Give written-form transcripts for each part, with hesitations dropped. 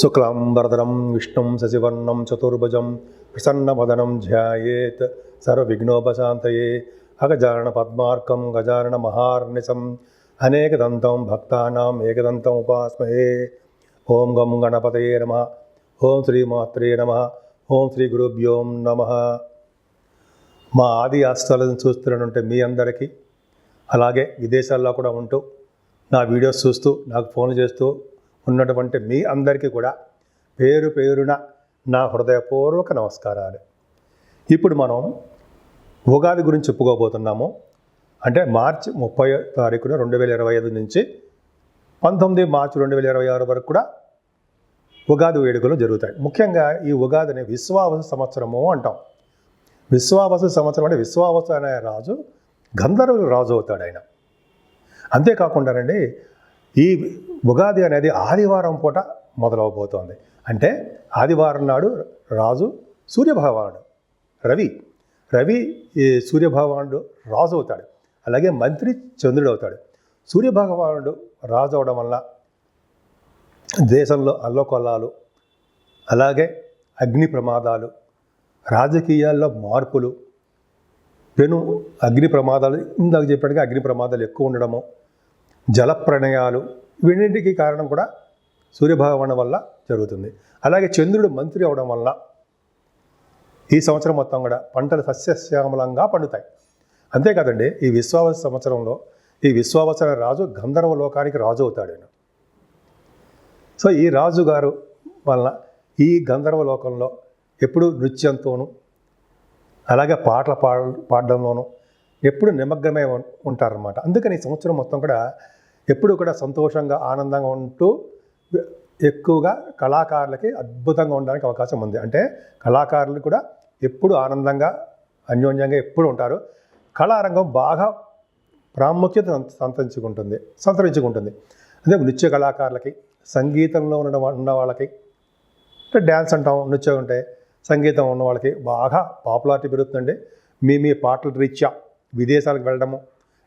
శుక్లాంబరధరం విష్ణుం శశివర్ణం చతుర్భుజం ప్రసన్నవదనం ధ్యాయేత్ సర్వవిఘ్నోపశాంతయే అగజానన పద్మార్కం గజానన మహార్నిశం అనేకదంతం భక్తానాం ఏకదంతం ఉపాస్మహే. ఓం గం గణపతయే నమః. ఓం శ్రీమాత్రే నమః. ఓం శ్రీ గురుభ్యో నమః. మా ఆది ఆస్థాలను చూస్తున్నట్టు మీ అందరికీ, అలాగే విదేశాల్లో కూడా ఉంటూ నా వీడియోస్ చూస్తూ నాకు ఫోన్ చేస్తూ ఉన్నటువంటి మీ అందరికీ కూడా పేరు పేరున నా హృదయపూర్వక నమస్కారాలు. ఇప్పుడు మనం ఉగాది గురించి చెప్పుకోబోతున్నాము. అంటే మార్చి 30 తారీఖున 2025 నుంచి 19 మార్చి 2026 వరకు కూడా ఉగాది వేడుకలు జరుగుతాయి. ముఖ్యంగా ఈ ఉగాదిని విశ్వావసు సంవత్సరము అంటాం. విశ్వావసు సంవత్సరం అంటే విశ్వావసు అనే రాజు గంధర్వుల రాజు అవుతాడు ఆయన. అంతేకాకుండానండి, ఈ ఉగాది అనేది ఆదివారం పూట మొదలవబోతోంది. అంటే ఆదివారం నాడు రాజు సూర్యభగవానుడు రవి ఈ సూర్యభగవానుడు రాజు అవుతాడు. అలాగే మంత్రి చంద్రుడు అవుతాడు. సూర్యభగవానుడు రాజు అవడం వల్ల దేశంలో అల్లకొల్లాలు, అలాగే అగ్ని ప్రమాదాలు, రాజకీయాల్లో మార్పులు, అగ్ని ప్రమాదాలు, ఇందాక చెప్పినట్టుగా అగ్ని ప్రమాదాలు ఎక్కువ ఉండడము, జల ప్రళయాలు, వీటికి కారణం కూడా సూర్యభగవాను వల్ల జరుగుతుంది. అలాగే చంద్రుడు మంత్రి అవడం వల్ల ఈ సంవత్సరం మొత్తం కూడా పంటలు సస్యశ్యామలంగా పండుతాయి. అంతేకాదండి, ఈ విశ్వావసు సంవత్సరంలో ఈ విశ్వావసు అనే రాజు గంధర్వ లోకానికి రాజు అవుతాడు ఆయన. సో ఈ రాజుగారు వల్ల ఈ గంధర్వ లోకంలో ఎప్పుడు నృత్యంతోనూ, అలాగే పాటలు పాడడంలోనూ ఎప్పుడు నిమగ్నమై ఉంటారన్నమాట. అందుకని ఈ సంవత్సరం మొత్తం కూడా ఎప్పుడు కూడా సంతోషంగా ఆనందంగా ఉంటూ ఎక్కువగా కళాకారులకి అద్భుతంగా ఉండడానికి అవకాశం ఉంది. అంటే కళాకారులు కూడా ఎప్పుడు ఆనందంగా అన్యోన్యంగా ఎప్పుడు ఉంటారు. కళారంగం బాగా ప్రాముఖ్యత సంతరించుకుంటుంది. అదే నృత్య కళాకారులకి, సంగీతంలో ఉన్న వాళ్ళకి, అంటే డ్యాన్స్ అంటాం, నృత్యం ఉంటే సంగీతం ఉన్న వాళ్ళకి బాగా పాపులారిటీ పెరుగుతుందండి. మీ పాటల రీత్యా విదేశాలకు వెళ్ళడము,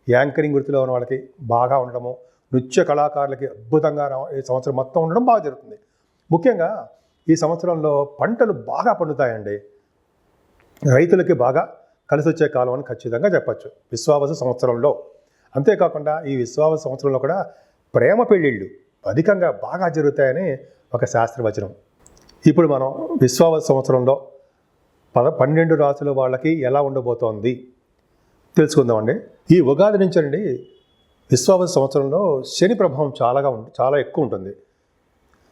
యాంకరింగ్ వృత్తిలో ఉన్న వాళ్ళకి బాగా ఉండడము, నృత్య కళాకారులకి అద్భుతంగా ఈ సంవత్సరం మొత్తం ఉండడం బాగా జరుగుతుంది. ముఖ్యంగా ఈ సంవత్సరంలో పంటలు బాగా పండుతాయండి. రైతులకి బాగా కలిసి వచ్చే కాలం అని ఖచ్చితంగా చెప్పచ్చు విశ్వావసు సంవత్సరంలో. అంతేకాకుండా ఈ విశ్వావసు సంవత్సరంలో కూడా ప్రేమ పెళ్ళిళ్ళు అధికంగా బాగా జరుగుతాయని ఒక శాస్త్రవచనం. ఇప్పుడు మనం విశ్వావసు సంవత్సరంలో 12 రాసుల వాళ్ళకి ఎలా ఉండబోతోంది తెలుసుకుందామండి. ఈ ఉగాది నుంచి అండి విశ్వావసు సంవత్సరంలో శని ప్రభావం చాలా ఎక్కువ ఉంటుంది.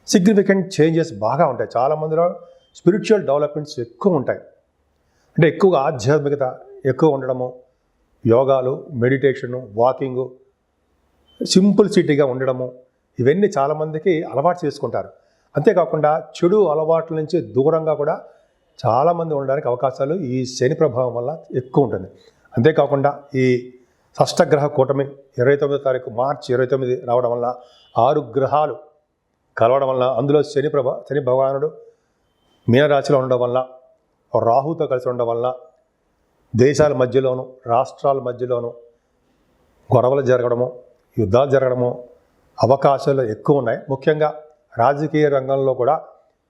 సిగ్నిఫికెంట్ చేంజెస్ బాగా ఉంటాయి. చాలామందిలో స్పిరిచువల్ డెవలప్మెంట్స్ ఎక్కువ ఉంటాయి. అంటే ఎక్కువగా ఆధ్యాత్మికత ఎక్కువ ఉండడము, యోగాలు, మెడిటేషను, వాకింగు, సింపుల్సిటీగా ఉండడము, ఇవన్నీ చాలామందికి అలవాటు చేసుకుంటారు. అంతేకాకుండా చెడు అలవాట్ల నుంచి దూరంగా కూడా చాలామంది ఉండడానికి అవకాశాలు ఈ శని ప్రభావం వల్ల ఎక్కువ ఉంటుంది. అంతేకాకుండా ఈ షష్టగ్రహ కూటమి 29 తారీఖు మార్చి 29 రావడం వల్ల 6 గ్రహాలు కలవడం వల్ల, అందులో శని భగవానుడు మీనరాశిలో ఉండడం వల్ల, రాహుతో కలిసి ఉండడం వల్ల దేశాల మధ్యలోనూ రాష్ట్రాల మధ్యలోనూ గొడవలు జరగడము, యుద్ధాలు జరగడము అవకాశాలు ఎక్కువ ఉన్నాయి. ముఖ్యంగా రాజకీయ రంగంలో కూడా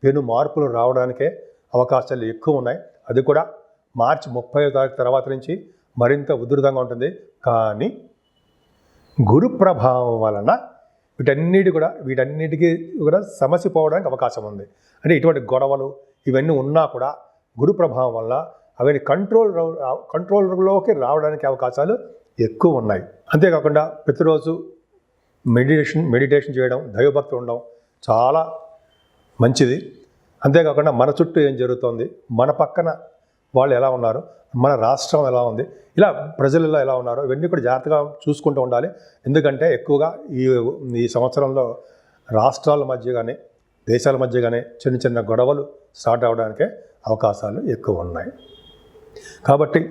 పెను మార్పులు రావడానికే అవకాశాలు ఎక్కువ ఉన్నాయి. అది కూడా మార్చి 30వ తారీఖు తర్వాత నుంచి మరింత ఉధృతంగా ఉంటుంది. కానీ గురు ప్రభావం వలన వీటన్నిటికీ కూడా సమస్య పోవడానికి అవకాశం ఉంది. అంటే ఇటువంటి గొడవలు ఇవన్నీ ఉన్నా కూడా గురు ప్రభావం వల్ల అవన్నీ కంట్రోల్లోకి రావడానికి అవకాశాలు ఎక్కువ ఉన్నాయి. అంతేకాకుండా ప్రతిరోజు మెడిటేషన్ చేయడం, దైవభక్తి ఉండడం చాలా మంచిది. అంతేకాకుండా మన చుట్టూ ఏం జరుగుతోంది, మన పక్కన వాళ్ళు ఎలా ఉన్నారు, మన రాష్ట్రం ఎలా ఉంది, ఇలా ప్రజలలో ఎలా ఉన్నారో ఇవన్నీ కూడా జాగ్రత్తగా చూసుకుంటూ ఉండాలి. ఎందుకంటే ఎక్కువగా ఈ సంవత్సరంలో రాష్ట్రాల మధ్య కానీ దేశాల మధ్య కానీ చిన్న గొడవలు స్టార్ట్ అవ్వడానికే అవకాశాలు ఎక్కువ ఉన్నాయి. కాబట్టి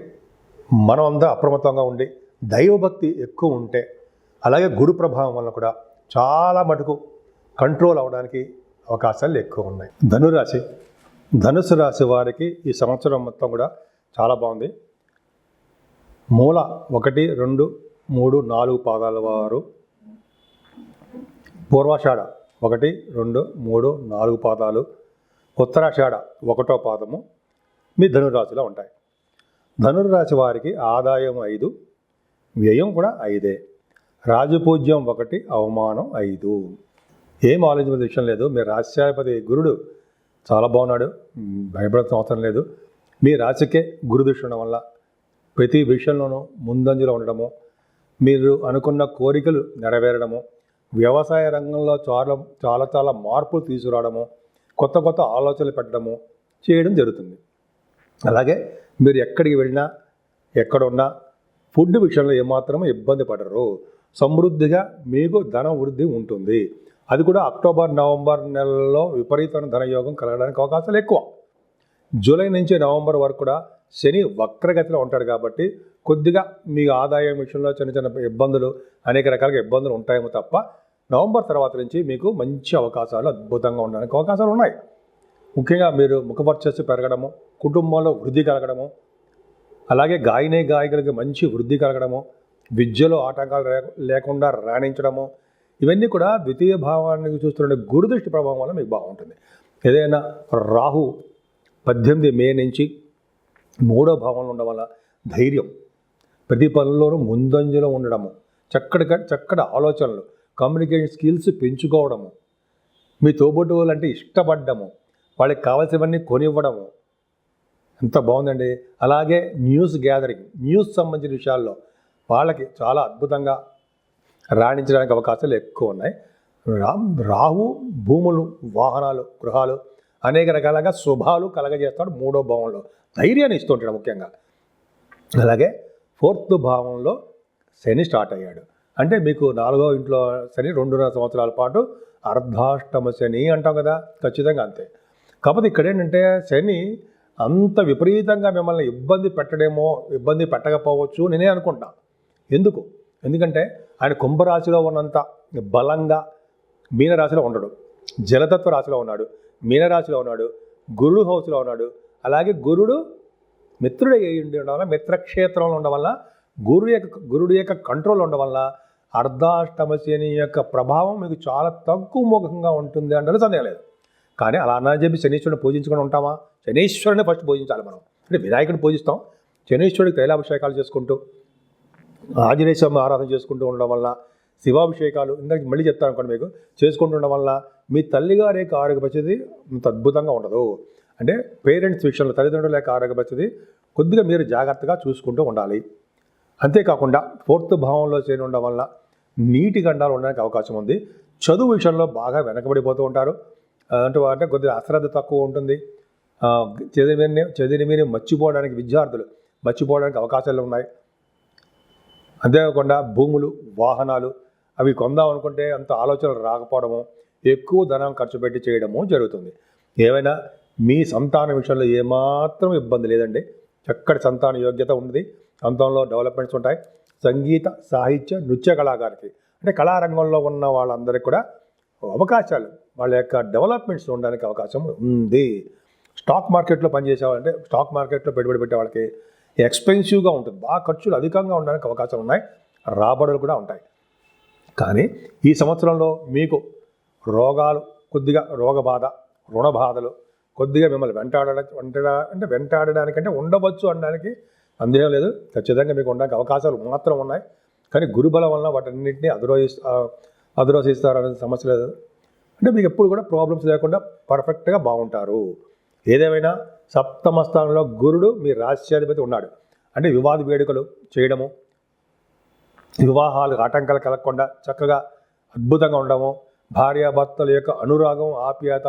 మనం అంతా అప్రమత్తంగా ఉండి దైవభక్తి ఎక్కువ ఉంటే, అలాగే గురు ప్రభావం వల్ల కూడా చాలా మటుకు కంట్రోల్ అవ్వడానికి అవకాశాలు ఎక్కువ ఉన్నాయి. ధనుసు రాశి వారికి ఈ సంవత్సరం మొత్తం కూడా చాలా బాగుంది. మూల 1, 2, 3, 4 పాదాల వారు, పూర్వాషాఢ 1, 2, 3, 4 పాదాలు, ఉత్తరాషాఢ 1వ పాదము మీ ధనురాశిలో ఉంటాయి. ధనుర్రాశి వారికి ఆదాయం 5, వ్యయం కూడా 5. రాజపూజ్యం 1, అవమానం 5. ఏం ఆలోచించిన విషయం లేదు. మీ రాశ్యాధిపతి గురుడు చాలా బాగున్నాడు, భయపడాల్సిన అవసరం లేదు. మీ రాశికే గురు దృష్టి ఉండడం వల్ల ప్రతి విషయంలోనూ ముందంజలో ఉండడము, మీరు అనుకున్న కోరికలు నెరవేరడము, వ్యవసాయ రంగంలో చాలా మార్పులు తీసుకురావడము, కొత్త ఆలోచనలు పెట్టడము చేయడం జరుగుతుంది. అలాగే మీరు ఎక్కడికి వెళ్ళినా ఎక్కడున్నా ఫుడ్ విషయంలో ఏమాత్రం ఇబ్బంది పడరు. సమృద్ధిగా మీకు ధన వృద్ధి ఉంటుంది. అది కూడా అక్టోబర్, నవంబర్ నెలల్లో విపరీతమైన ధనయోగం కలగడానికి అవకాశాలు ఎక్కువ. జూలై నుంచి నవంబర్ వరకు కూడా శని వక్రగతిలో ఉంటాడు కాబట్టి కొద్దిగా మీ ఆదాయం విషయంలో చిన్న ఇబ్బందులు, అనేక రకాలుగా ఇబ్బందులు ఉంటాయేమో తప్ప నవంబర్ తర్వాత నుంచి మీకు మంచి అవకాశాలు అద్భుతంగా ఉండడానికి అవకాశాలు ఉన్నాయి. ముఖ్యంగా మీరు ముఖవర్చస్సు పెరగడము, కుటుంబంలో వృద్ధి కలగడము, అలాగే గాయకులకి మంచి వృద్ధి కలగడము, విద్యలో ఆటంకాలు లేకుండా రాణించడము, ఇవన్నీ కూడా ద్వితీయ భావానికి చూస్తున్న గురుదృష్టి ప్రభావం వల్ల మీకు బాగుంటుంది. ఏదైనా రాహు 18 మే నుంచి 3వ భావంలో ఉండడం వల్ల ధైర్యం, ప్రతి పనుల్లోనూ ముందంజలో ఉండడము, చక్కటి ఆలోచనలు, కమ్యూనికేషన్ స్కిల్స్ పెంచుకోవడము, మీ తోబుట్టువులు అంటే ఇష్టపడ్డము, వాళ్ళకి కావాల్సినవన్నీ కొనివ్వడము, ఎంత బాగుందండి. అలాగే న్యూస్ గ్యాదరింగ్, న్యూస్ సంబంధించిన విషయాల్లో వాళ్ళకి చాలా అద్భుతంగా రాణించడానికి అవకాశాలు ఎక్కువ ఉన్నాయి. రాహు భూములు, వాహనాలు, గృహాలు, అనేక రకాలుగా శుభాలు కలగజేస్తాడు 3వ భావంలో, ధైర్యాన్ని ఇస్తుంటాడు ముఖ్యంగా. అలాగే 4th భావంలో శని స్టార్ట్ అయ్యాడు అంటే మీకు 4వ ఇంట్లో శని 2.5 సంవత్సరాల పాటు అర్ధాష్టమ శని అంటాం కదా, ఖచ్చితంగా అంతే. కాకపోతే ఇక్కడ ఏంటంటే శని అంత విపరీతంగా మిమ్మల్ని ఇబ్బంది పెట్టకపోవచ్చు నేనే అనుకుంటా. ఎందుకంటే ఆయన కుంభరాశిలో ఉన్నంత బలంగా మీనరాశిలో ఉండడు, జలతత్వ రాశిలో ఉన్నాడు, మీనరాశిలో ఉన్నాడు, గురుడు హౌస్లో ఉన్నాడు. అలాగే గురుడు మిత్రుడు ఉండడం వల్ల, మిత్రక్షేత్రంలో ఉండడం వల్ల, గురుడు యొక్క కంట్రోల్ ఉండడం వల్ల అర్ధాష్టమ శని యొక్క ప్రభావం మీకు చాలా తగ్గుముఖంగా ఉంటుంది అంటే సందేహం లేదు. కానీ అలా అన్న చెప్పి శనీశ్వరుని పూజించుకొని ఉంటామా? శనీశ్వరుని ఫస్ట్ పూజించాలి మనం. అంటే వినాయకుడిని పూజిస్తాం, శనీశ్వరుడికి తైలాభిషేకాలు చేసుకుంటూ, ఆంజనేయ స్వామి ఆరాధన చేసుకుంటూ ఉండడం వల్ల, శివాభిషేకాలు ఇందాక మళ్ళీ చెప్తాను అనుకోండి మీకు, చేసుకుంటూ ఉండడం వల్ల మీ తల్లిగారి యొక్క ఆరోగ్య పరిస్థితి అంత అద్భుతంగా ఉండదు. అంటే పేరెంట్స్ విషయంలో తల్లిదండ్రుల యొక్క ఆరోగ్య పరిస్థితి కొద్దిగా మీరు జాగ్రత్తగా చూసుకుంటూ ఉండాలి. అంతేకాకుండా 4th భావంలో చేరి ఉండడం వల్ల నీటి గండాలు ఉండడానికి అవకాశం ఉంది. చదువు విషయంలో బాగా వెనకబడిపోతూ ఉంటారు. అంటే కొద్దిగా అశ్రద్ధ తక్కువ ఉంటుంది. చదివిని మర్చిపోవడానికి విద్యార్థులు మర్చిపోవడానికి అవకాశాలు ఉన్నాయి. అంతేకాకుండా భూములు, వాహనాలు అవి కొందాం అనుకుంటే అంత ఆలోచనలు రాకపోవడము, ఎక్కువ ధనం ఖర్చు పెట్టి చేయడము జరుగుతుంది. ఏమైనా మీ సంతాన విషయంలో ఏమాత్రం ఇబ్బంది లేదండి. చక్కటి సంతాన యోగ్యత ఉంది, సంతానంలో డెవలప్మెంట్స్ ఉంటాయి. సంగీత, సాహిత్య, నృత్య కళాకారులకి అంటే కళారంగంలో ఉన్న వాళ్ళందరికీ కూడా అవకాశాలు, వాళ్ళ యొక్క డెవలప్మెంట్స్ ఉండడానికి అవకాశం ఉంది. స్టాక్ మార్కెట్లో పనిచేసేవాళ్ళంటే స్టాక్ మార్కెట్లో పెట్టుబడి పెట్టే వాళ్ళకి ఎక్స్పెన్సివ్గా ఉంటుంది, బాగా ఖర్చులు అధికంగా ఉండడానికి అవకాశాలు ఉన్నాయి, రాబడులు కూడా ఉంటాయి. కానీ ఈ సంవత్సరంలో మీకు రోగాలు, కొద్దిగా రోగబాధ, రుణ బాధలు కొద్దిగా మిమ్మల్ని వెంటాడడానికంటే ఉండవచ్చు అనడానికి సందేహం లేదు. ఖచ్చితంగా మీకు ఉండడానికి అవకాశాలు మాత్రం ఉన్నాయి. కానీ గురుబలం వల్ల వాటన్నింటినీ అధిరోహిస్తారనే సమస్య లేదు. అంటే మీకు ఎప్పుడు కూడా ప్రాబ్లమ్స్ లేకుండా పర్ఫెక్ట్గా బాగుంటారు. ఏదేమైనా 7వ స్థానంలో గురుడు మీ రాశ్యాధిపతి ఉన్నాడు అంటే వివాద వేడుకలు చేయడము, వివాహాలు ఆటంకాలు కలగకుండా చక్కగా అద్భుతంగా ఉండడము, భార్యాభర్తల యొక్క అనురాగం, ఆప్యాయత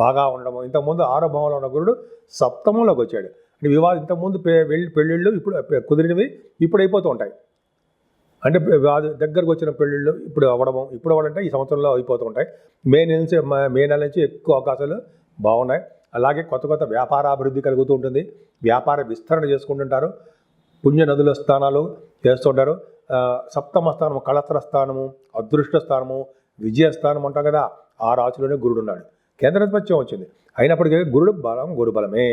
బాగా ఉండడము. ఇంతకుముందు 6వ భావంలో ఉన్న గురుడు 7మలోకి వచ్చాడు అంటే ఇంతకుముందు పెళ్ళిళ్ళు ఇప్పుడు కుదిరినవి ఇప్పుడు అయిపోతూ ఉంటాయి. అంటే దగ్గరకు వచ్చిన పెళ్ళిళ్ళు ఇప్పుడు అవ్వడంటే ఈ సంవత్సరంలో అయిపోతూ ఉంటాయి. మే నెల నుంచి ఎక్కువ అవకాశాలు బాగున్నాయి. అలాగే కొత్త వ్యాపారాభివృద్ధి కలుగుతూ ఉంటుంది, వ్యాపార విస్తరణ చేసుకుంటుంటారు, పుణ్య నదుల స్థానాలు చేస్తుంటారు. 7వ స్థానము కళత్ర స్థానము, అదృష్ట స్థానము, విజయస్థానం అంటాం కదా, ఆ రాశిలోనే గురుడు ఉన్నాడు. కేంద్రాధిపత్యం వచ్చింది, అయినప్పటికీ గురు బలమే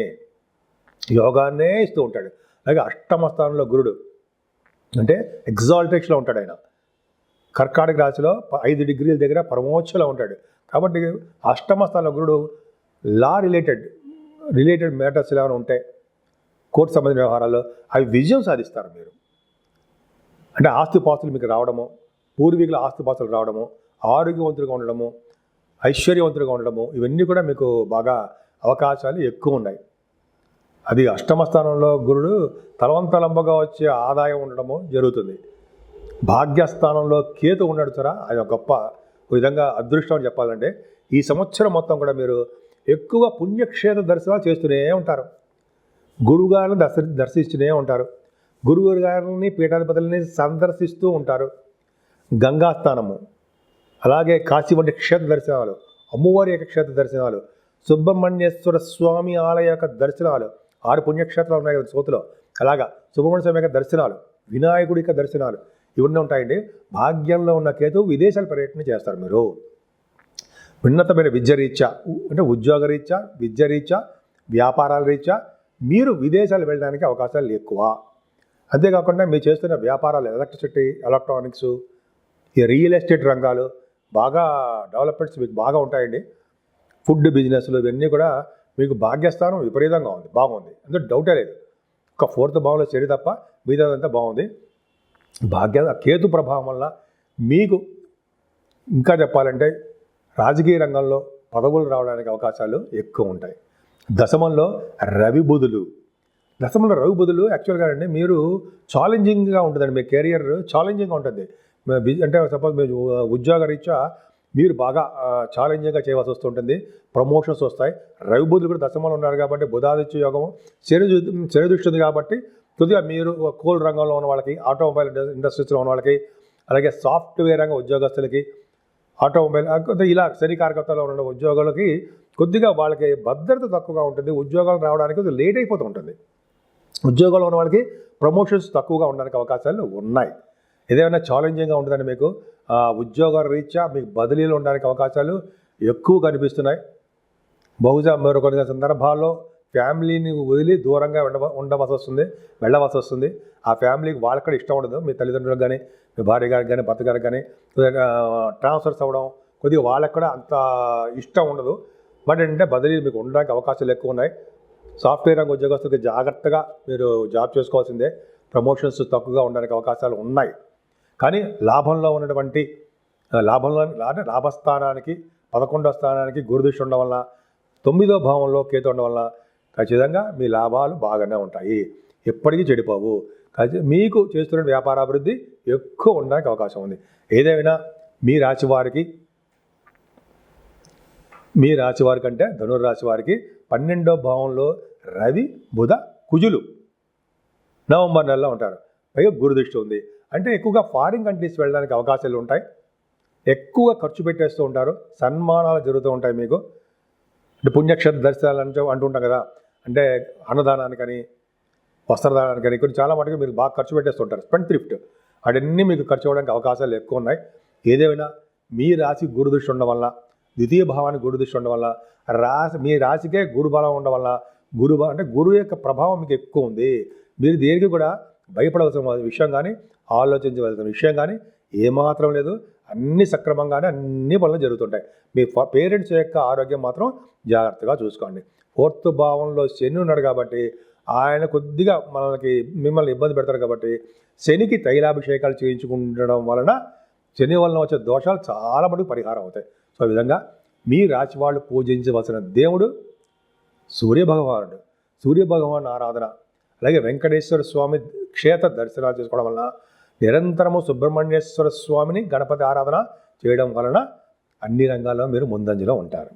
యోగాన్నే ఇస్తూ ఉంటాడు. అలాగే 8వ స్థానంలో గురుడు అంటే ఎగ్జాల్టేషన్లో ఉంటాడు ఆయన. కర్కాటక రాశిలో 5 డిగ్రీల దగ్గర పరమోచ్చలో ఉంటాడు. కాబట్టి అష్టమ స్థానంలో గురుడు లా రిలేటెడ్ మ్యాటర్స్ ఏమైనా ఉంటే కోర్టు సంబంధించిన వ్యవహారాల్లో అవి విజయం సాధిస్తారు మీరు. అంటే ఆస్తిపాస్తులు మీకు రావడము, పూర్వీకుల ఆస్తిపాస్తులు రావడము, ఆరోగ్యవంతులుగా ఉండడము, ఐశ్వర్యవంతులుగా ఉండడము, ఇవన్నీ కూడా మీకు బాగా అవకాశాలు ఎక్కువ ఉన్నాయి. అది అష్టమ స్థానంలో గురుడు తలవంతలంబగా వచ్చే ఆదాయం ఉండడము జరుగుతుంది. భాగ్యస్థానంలో కేతు ఉన్నాడు సరే, అది ఒక గొప్ప విధంగా అదృష్టం అని చెప్పాలంటే ఈ సంవత్సరం మొత్తం కూడా మీరు ఎక్కువ పుణ్యక్షేత్ర దర్శనాలు చేస్తూనే ఉంటారు. గురువుగారిని దర్శిస్తూనే ఉంటారు. గురువు గారిని పీఠాధిపతులని సందర్శిస్తూ ఉంటారు. గంగాస్థానము, అలాగే కాశీ వంటి క్షేత్ర దర్శనాలు, అమ్మవారి యొక్క క్షేత్ర దర్శనాలు, సుబ్రహ్మణ్యేశ్వర స్వామి ఆలయ యొక్క దర్శనాలు, 6 పుణ్యక్షేత్రాలు ఉన్నాయి కదా సోతులో, అలాగా సుబ్రహ్మణ్య స్వామి యొక్క దర్శనాలు, వినాయకుడి యొక్క దర్శనాలు ఇవన్నీ ఉంటాయండి. భాగ్యంలో ఉన్న కేతు విదేశాల పర్యటన చేస్తారు మీరు. ఉన్నతమైన విద్యారీత్యా అంటే ఉద్యోగరీత్యా, విద్యారీత్యా, వ్యాపారాల రీత్యా మీరు విదేశాలు వెళ్ళడానికి అవకాశాలు ఎక్కువ. అంతేకాకుండా మీరు చేస్తున్న వ్యాపారాలు ఎలక్ట్రిసిటీ, ఎలక్ట్రానిక్స్, ఈ రియల్ ఎస్టేట్ రంగాలు బాగా డెవలప్మెంట్స్ మీకు బాగా ఉంటాయండి. ఫుడ్ బిజినెస్లు ఇవన్నీ కూడా మీకు భాగ్యస్థానం విపరీతంగా ఉంది, బాగుంది, అందులో డౌటే లేదు. ఒక 4th భావంలో చెడు తప్ప మిగతాదంతా బాగుంది. కేతు ప్రభావం వల్ల మీకు ఇంకా చెప్పాలంటే రాజకీయ రంగంలో పదవులు రావడానికి అవకాశాలు ఎక్కువ ఉంటాయి. దశమంలో రవి బుధులు యాక్చువల్గా అండి మీరు ఛాలెంజింగ్గా ఉంటుందండి. మీ కెరియర్ ఛాలెంజింగ్గా ఉంటుంది. అంటే సపోజ్ మీరు ఉద్యోగరీత్యా మీరు బాగా ఛాలెంజింగ్గా చేయవలసి వస్తుంటుంది. ప్రమోషన్స్ వస్తాయి. రవి బుధులు కూడా దశమంలో ఉన్నారు కాబట్టి బుధాదిత్య యోగము, శని దృష్టి ఉంది కాబట్టి కొద్దిగా మీరు కోల్ రంగంలో ఉన్న వాళ్ళకి, ఆటోమొబైల్ ఇండస్ట్రీస్లో ఉన్న వాళ్ళకి, అలాగే సాఫ్ట్వేర్ రంగ ఉద్యోగస్తులకి, ఆటోమొబైల్ ఇలా శని కారకత్వంలో ఉన్న ఉద్యోగులకి కొద్దిగా వాళ్ళకి భద్రత తక్కువగా ఉంటుంది. ఉద్యోగాలు రావడానికి కొద్దిగా లేట్ అయిపోతూ ఉంటుంది. ఉద్యోగాలు ఉన్న వాళ్ళకి ప్రమోషన్స్ తక్కువగా ఉండడానికి అవకాశాలు ఉన్నాయి. ఏదైనా ఛాలెంజింగ్గా ఉంటుందండి మీకు. ఉద్యోగాల రీత్యా మీకు బదిలీలు ఉండడానికి అవకాశాలు ఎక్కువ కనిపిస్తున్నాయి. బహుశా మరో కొన్ని సందర్భాల్లో ఫ్యామిలీని వదిలి దూరంగా వెళ్ళవలసి వస్తుంది. ఆ ఫ్యామిలీకి వాళ్ళకి కూడా ఇష్టం ఉండదు. మీ తల్లిదండ్రులకు కానీ, మీ భార్య గారికి కానీ, భర్త గారికి కానీ ట్రాన్స్ఫర్స్ అవ్వడం కొద్దిగా వాళ్ళకి కూడా అంత ఇష్టం ఉండదు. బట్ ఏంటంటే బదిలీలు మీకు ఉండడానికి అవకాశాలు ఎక్కువ ఉన్నాయి. సాఫ్ట్వేర్ రంగ ఉద్యోగస్తులకి జాగ్రత్తగా మీరు జాబ్ చేసుకోవాల్సిందే. ప్రమోషన్స్ తక్కువగా ఉండడానికి అవకాశాలు ఉన్నాయి. కానీ లాభస్థానానికి 11వ స్థానానికి గురుదృష్టి ఉండడం వల్ల, 9వ భావంలో కేతు ఉండడం వల్ల ఖచ్చితంగా మీ లాభాలు బాగానే ఉంటాయి. ఎప్పటికీ చెడిపోవు. మీకు చేస్తున్న వ్యాపారాభివృద్ధి ఎక్కువ ఉండడానికి అవకాశం ఉంది. ఏదైనా మీ రాశి వారికి అంటే ధనుర్రాశి వారికి 12వ భావంలో రవి, బుధ, కుజులు నవంబర్ నెలలో ఉంటారు. పైగా గురుదృష్టి ఉంది. అంటే ఎక్కువగా ఫారిన్ కంట్రీస్ వెళ్ళడానికి అవకాశాలు ఉంటాయి. ఎక్కువగా ఖర్చు పెట్టేస్తూ ఉంటారు. సన్మానాలు జరుగుతూ ఉంటాయి మీకు. అంటే పుణ్యక్షేత్ర దర్శనాలు అంటుంటాం కదా, అంటే అన్నదానానికని, వస్త్రదానానికని కొన్ని చాలా మటుకు మీరు బాగా ఖర్చు పెట్టేస్తుంటారు. స్పెండ్ థ్రిఫ్ట్ అవన్నీ మీకు ఖర్చు అవ్వడానికి అవకాశాలు ఎక్కువ ఉన్నాయి. ఏదేమైనా మీ రాశి గురుదృష్టి ఉండడం వల్ల, ద్వితీయ భావానికి గురుదృష్టి ఉండడం వల్ల, మీ రాశికే గురు బలం ఉండడం వల్ల, గురువు యొక్క ప్రభావం మీకు ఎక్కువ ఉంది. మీరు దేనికి కూడా భయపడవలసిన విషయం కానీ, ఆలోచించవలసిన విషయం కానీ ఏమాత్రం లేదు. అన్ని సక్రమంగానే అన్ని పనులు జరుగుతుంటాయి. మీ పేరెంట్స్ యొక్క ఆరోగ్యం మాత్రం జాగ్రత్తగా చూసుకోండి. 4th భావంలో శని ఉన్నాడు కాబట్టి ఆయన కొద్దిగా మిమ్మల్ని ఇబ్బంది పెడతారు. కాబట్టి శనికి తైలాభిషేకాలు చేయించుకుంటడం వలన శని వలన వచ్చే దోషాలు చాలా మటుకు పరిహారం అవుతాయి. సో ఈ విధంగా మీ రాశి వాళ్ళు పూజించవలసిన దేవుడు సూర్యభగవానుడు. సూర్యభగవాన్ ఆరాధన, అలాగే వెంకటేశ్వర స్వామి క్షేత్ర దర్శనాలు చేసుకోవడం వలన, నిరంతరము సుబ్రహ్మణ్యేశ్వర స్వామిని గణపతి ఆరాధన చేయడం వలన అన్ని రంగాల్లో మీరు ముందంజలో ఉంటారు.